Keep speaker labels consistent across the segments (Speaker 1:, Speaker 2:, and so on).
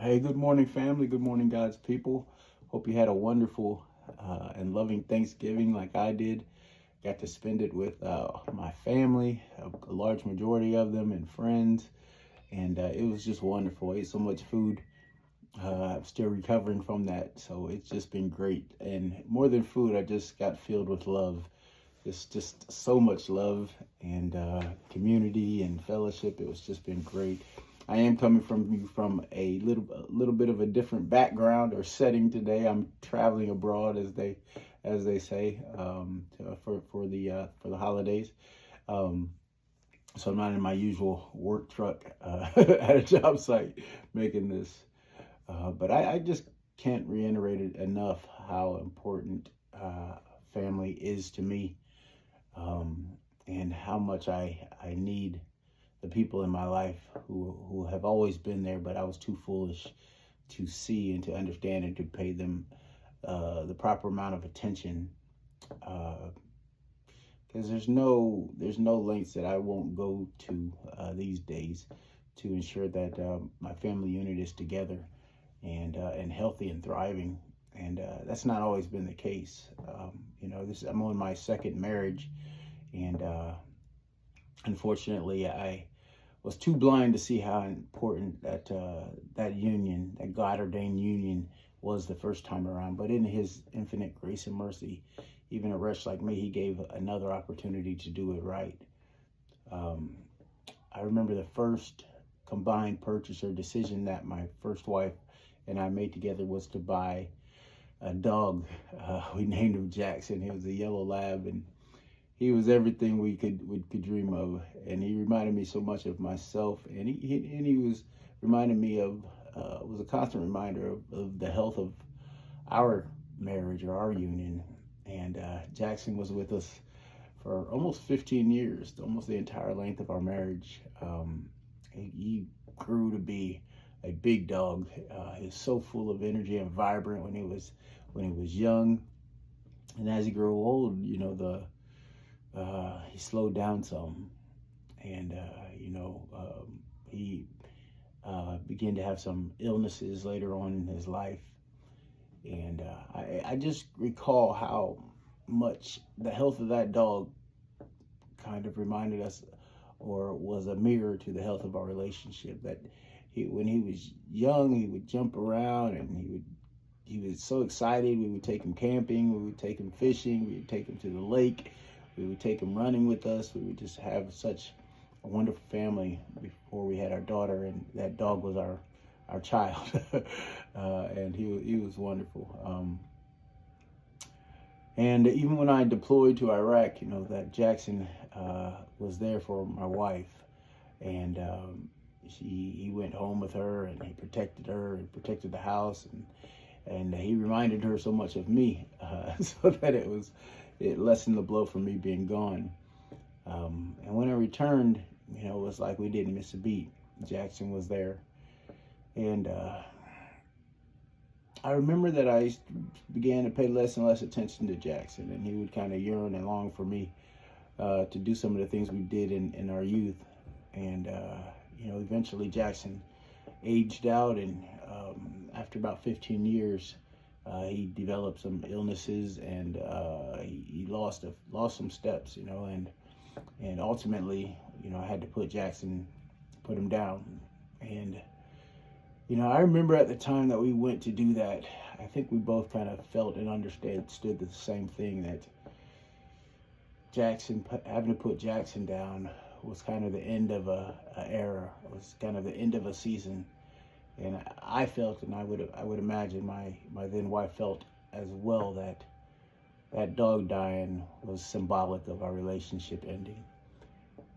Speaker 1: Hey, good morning, family. Good morning, God's people. Hope you had a wonderful and loving Thanksgiving like I did. Got to spend it with my family, a large majority of them, and friends. And it was just wonderful. I ate so much food. I'm still recovering from that. So it's just been great. And more than food, I just got filled with love. Just so much love and community and fellowship. It was just been great. I am coming from you from a little bit of a different background or setting today. I'm traveling abroad, as they say, for the holidays. Um, so I'm not in my usual work truck at a job site making this. But I just can't reiterate it enough how important family is to me, um, and how much I need the people in my life who have always been there, but I was too foolish to see and to understand and to pay them the proper amount of attention. Because there's no lengths that I won't go to these days to ensure that my family unit is together and healthy and thriving. And that's not always been the case. I'm on my second marriage, and unfortunately, I was too blind to see how important that union, that God ordained union, was the first time around. But in His infinite grace and mercy, even a wretch like me, He gave another opportunity to do it right. Um, I remember the first combined purchase or decision that my first wife and I made together was to buy a dog. We named him Jackson. He was a yellow lab, and he was everything we could dream of, and he reminded me so much of myself, and he was reminding me of was a constant reminder of the health of our marriage or our union. And Jackson was with us for almost 15 years, almost the entire length of our marriage. He grew to be a big dog. He was so full of energy and vibrant when he was young, and as he grew old, he slowed down some, and he began to have some illnesses later on in his life. And I just recall how much the health of that dog kind of reminded us, or was a mirror to the health of our relationship. That when he was young, he would jump around, and he was so excited. We would take him camping, we would take him fishing, we would take him to the lake, we would take him running with us. We would just have such a wonderful family before we had our daughter, and that dog was our child. And he was wonderful. And even when I deployed to Iraq, that Jackson was there for my wife, and he went home with her, and he protected her and protected the house, and he reminded her so much of me, so that it lessened the blow for me being gone. And when I returned, it was like we didn't miss a beat. Jackson was there, and I remember that I began to pay less and less attention to Jackson, and he would kind of yearn and long for me to do some of the things we did in our youth. And eventually Jackson aged out, and after about 15 years, he developed some illnesses, and he lost some steps, and ultimately, I had to put him down. And I remember at the time that we went to do that, I think we both kind of felt and understood the same thing, that having to put Jackson down was kind of the end of a era. It was kind of the end of a season, and I felt, and I would imagine my then wife felt as well, that that dog dying was symbolic of our relationship ending.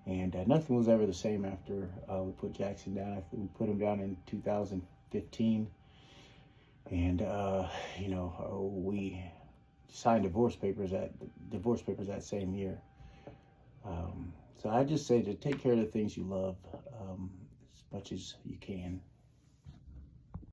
Speaker 1: And nothing was ever the same after we put Jackson down. We put him down in 2015, and we signed divorce papers that same year. So I just say to take care of the things you love as much as you can.